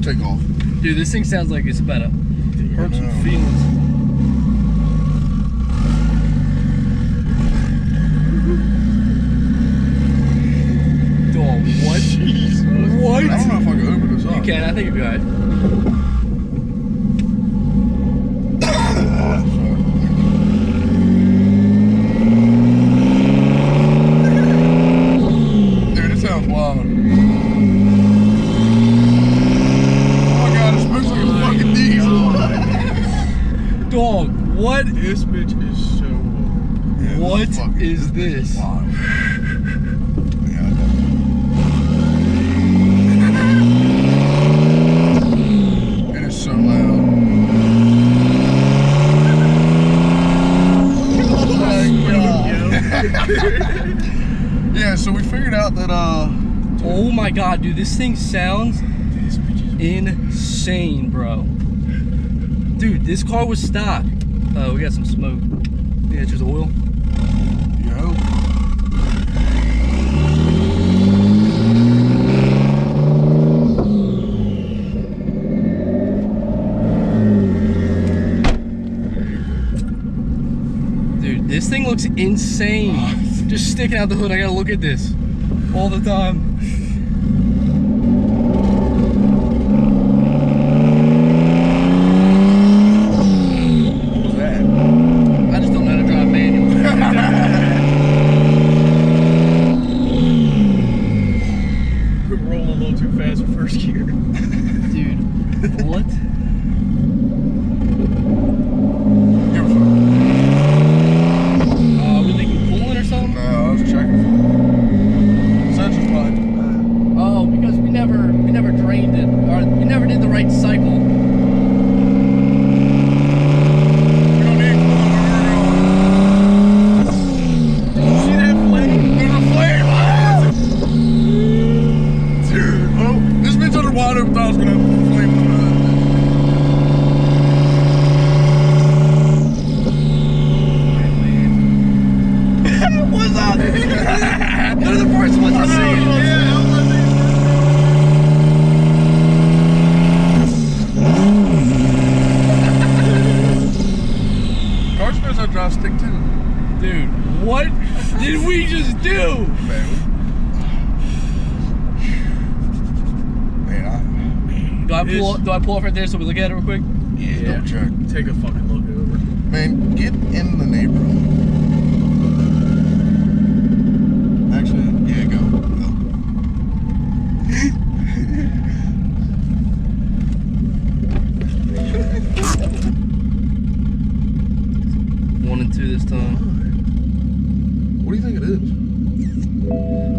take off. Dude, this thing sounds like it's about to hurt some feelings. Dog, what? Jesus. What? I don't know if I can open this up. You can, I think you'll be alright. Dude, it sounds wild. Oh my god, it smells like a fucking diesel. Dog, what? This bitch is so low. Yeah, What is this? Wow. It is so loud. Oh my god. Yeah, so we figured out that Oh my god, dude, this thing sounds insane, bro. Dude, this car was stock. Oh, we got some smoke. Yeah, it's just oil. yo. Dude, this thing looks insane. Just sticking out the hood, I gotta look at this all the time. What was that? I just don't know how to drive manual. Quit rolling a little too fast for first gear. Dude, what? Give us some. Are we thinking coolant or something? No, I was checking for it. Sensor's fine. Oh, because we never drained it, or we never did the right cycle. We don't need coolant. See that flame? There's a flame! Dude, oh, this bitch under wide open thought was gonna have a flame on it. What's up? They're the first ones to see it. Cars knows how to drive stick too. Dude, what did we just do? Man, Do I pull off right there so we look at it real quick? yeah. Double check. Take a fucking look over. Man, get in the neighborhood. Actually, yeah, go. One and two this time. What do you think it is?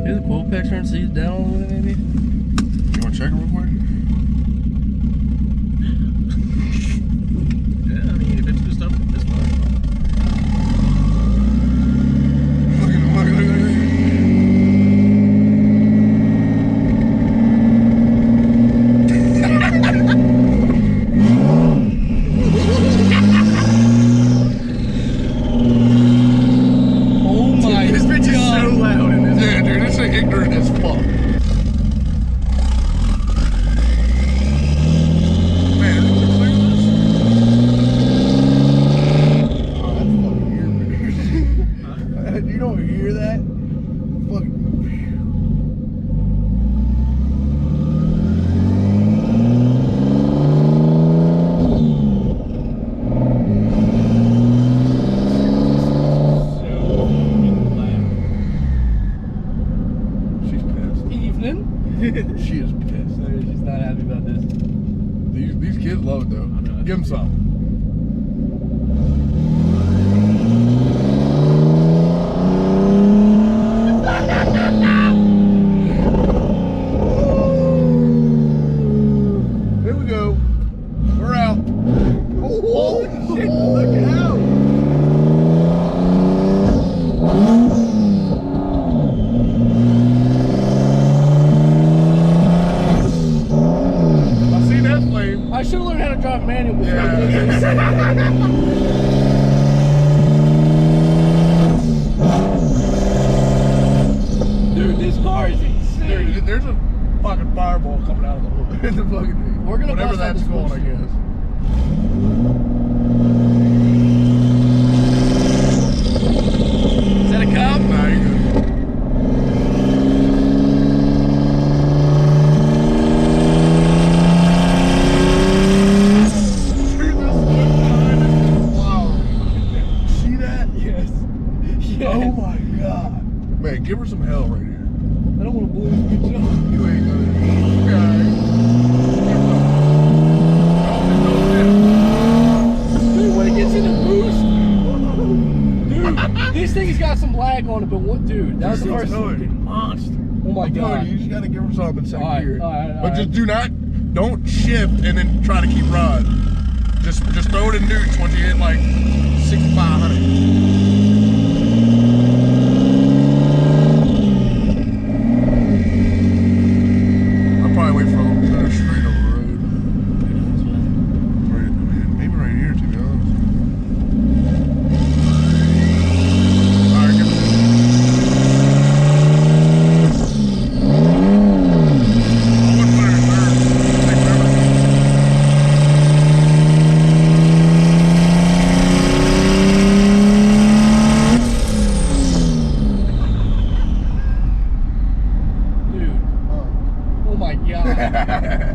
Here's the coil picture and see it down a little bit, maybe. You want to check it real quick? Yeah, I mean, if it's just up, it's fine. Look at him, look at him, look at him. Oh my This bitch is so loud in this. Yeah, dude, this thing ignorant as fuck. Man, is it clear this? Oh, that's fucking weird. You don't hear that? Fucking. She's pissed. Evening. She is pissed. She's not happy about this. These kids love it though. Give them some. Here we go. We're out. Oh, shit, look out. I see that flame. I should have learned how to drive manual before Yeah. I did this. Dude, this car is insane. There's a fucking fireball coming out of the fucking thing. We're gonna whatever bust out that's this called, I windshield. guess. Is that a cop? Nah, you're good. Dude, this one time is wild. See that? Yes. Yes. Oh my god. Man, give her some hell right here. I don't want to blow this bitch up. You ain't gonna eat, guys. Dude, when it gets in the boost. Dude, this thing's got some lag on it, but what, dude? That was the first monster. Oh my god. You just gotta give her something in second gear. Alright. But just don't shift and then try to keep rod. Just throw it in newts once you hit like 6,500.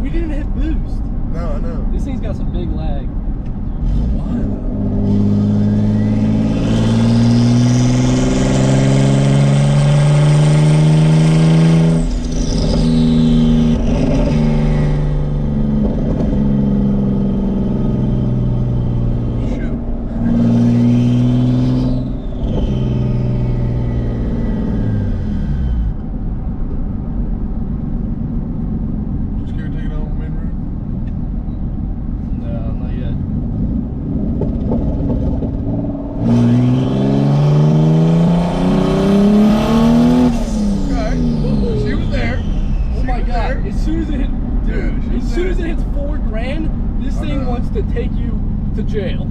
We didn't hit boost. No, I know. This thing's got some big lag. As soon as it hits $4,000, this thing wants to take you to jail.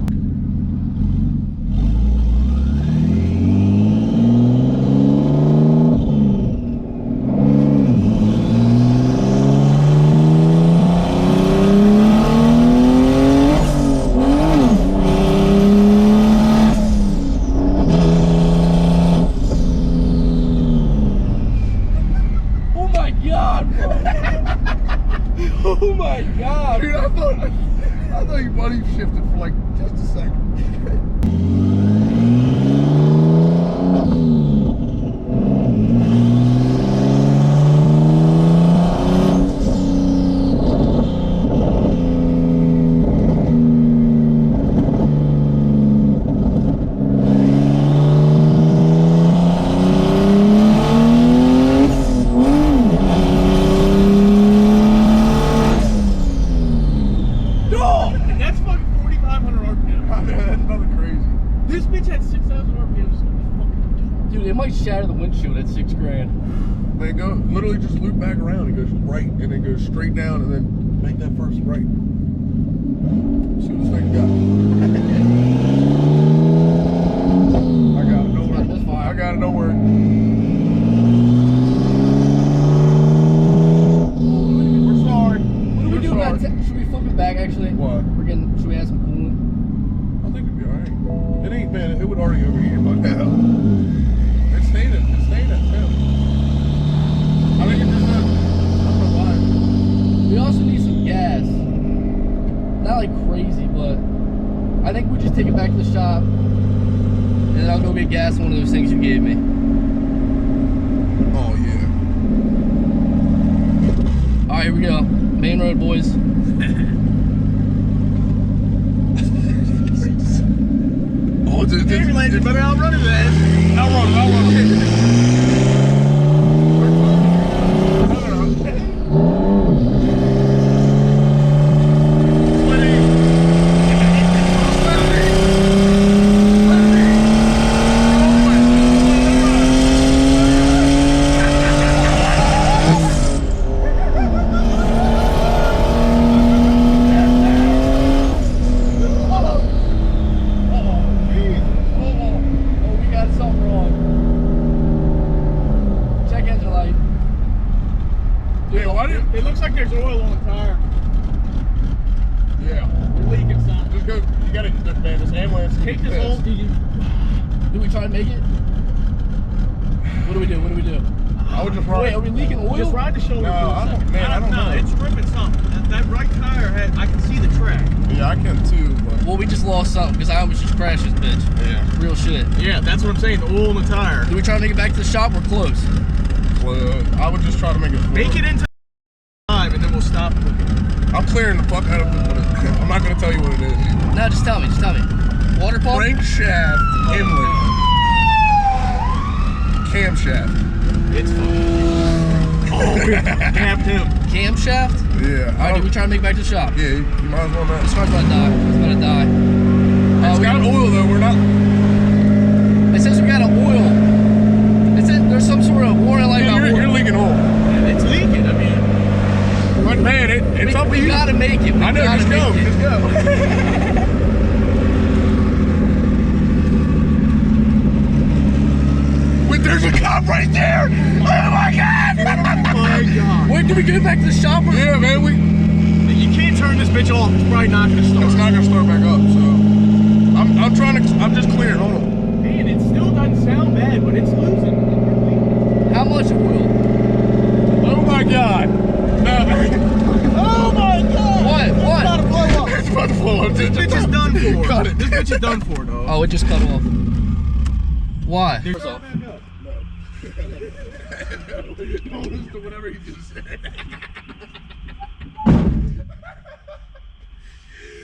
Oh my god, bro! Oh my god! Dude, I thought your buddy shifted for like just a second. It might shatter the windshield at $6,000. Man, go literally just loop back around and goes right, and then goes straight down, and then make that first right. See what this thing got. I got it nowhere. I got it nowhere. We're sorry. What do we do about should we flip it back actually? What? Should we add some coolant? I think it'd be alright. It ain't, man, it would already overheat by now. It's staying at 10. I think it just I don't know why. We also need some gas. Not like crazy, but I think we just take it back to the shop and then I'll go get gas in one of those things you gave me. Oh yeah. Alright, here we go. Main road, boys. Oh, you better outrun his ass. Outrun him. ambulance. Take this whole. Do we try to make it? What do we do? What do we do? I would just ride. Wait, are we leaking oil? Just ride the shoulder. No, for a I don't- second. man, I don't know. It's dripping something. That right tire had. I can see the track. Yeah, I can too, but Well, we just lost something because I almost just crashed this bitch. yeah. Real shit. Yeah, that's what I'm saying. The oil in the tire. Do we try to make it back to the shop? We're close. I would just try to make it flow. Make it into time, and then we'll stop and look at it. I'm clearing the fuck out of it. I'm not gonna tell you what it is. No, just tell me. Just tell me. Water pump? Crankshaft inlet. Camshaft. It's fine. Oh, we tapped him. Camshaft? Yeah. Alright, do we try to make it back to the shop? Yeah, you might as well not. This car's about to die. It's about to die. It's got oil though. We're not. It says we got an oil. It says there's some sort of warning light Yeah, about you're oil. leaking oil. It's leaking. I mean, But man, it's up to We you. gotta make it. We I know. gotta Just go. make it. Just go. Wait, there's a cop right there. Oh my god. oh my god. Wait, do we get it back to the shop? Or? Yeah, man. You can't turn this bitch off. It's probably not gonna start. It's not gonna start back up. So I'm trying to. I'm just clearing. Hold on. Man, it still doesn't sound bad, but it's losing. How much oil? Oh my god. No. Oh my god. What? It's What? about to blow up. It's about to blow up. This bitch is done for. Cut it. This bitch is done for, dog. Oh, it just cut off. Why? There's Don't listen to whatever he just said.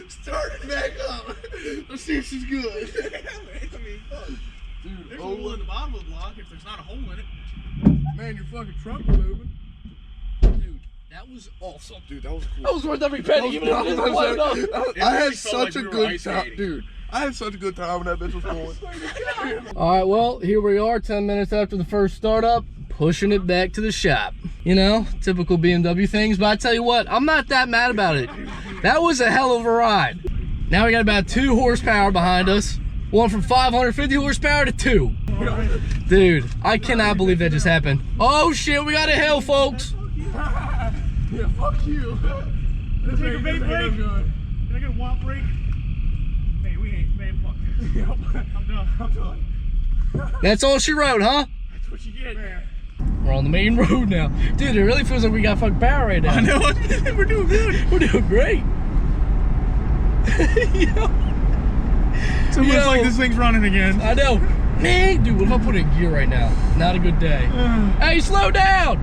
Start it back up. Let's see if she's good. There's a hole in the bottom of the block if there's not a hole in it. Man, your fucking truck was moving. Dude, that was awesome. Dude, that was cool. That was worth every penny, even if it didn't blow up. I It had really felt such like a we were good ice time, skating. dude. I had such a good time when that bitch was going. All right, well, here we are 10 minutes after the first startup, pushing it back to the shop. You know, typical BMW things, but I tell you what, I'm not that mad about it. That was a hell of a ride. Now we got about 2 horsepower behind us. Went from 550 horsepower to 2. Dude, I cannot believe that just happened. Oh shit, we got a hill, folks. Yeah, fuck you. Take a bait break. Can I get a walk break? Man, we ain't, man, fuck this. Yep. I'm done. I'm done. That's all she wrote, huh? That's what you get, man. We're on the main road now. Dude, it really feels like we got fucking power right now. I know. We're doing good. We're doing great. Yo. It's almost Yo. like this thing's running again. I know. Man, dude, what if I put it in gear right now? Not a good day. Hey, slow down!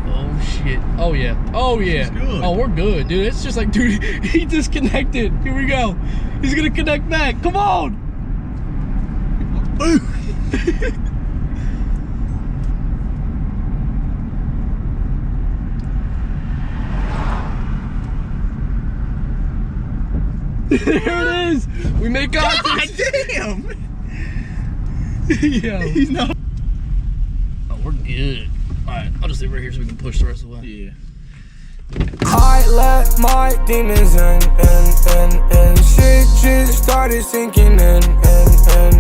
Oh, shit. Oh, yeah. Oh, yeah. good. Oh, we're good, dude. It's just like, dude, he disconnected. Here we go. He's gonna connect back. Come on! There it is. We made contact. God damn! Yo. He's not. Oh, we're good. All right, I'll just leave right here so we can push the rest of the way. Yeah. I let my demons in. Shit just started sinking in.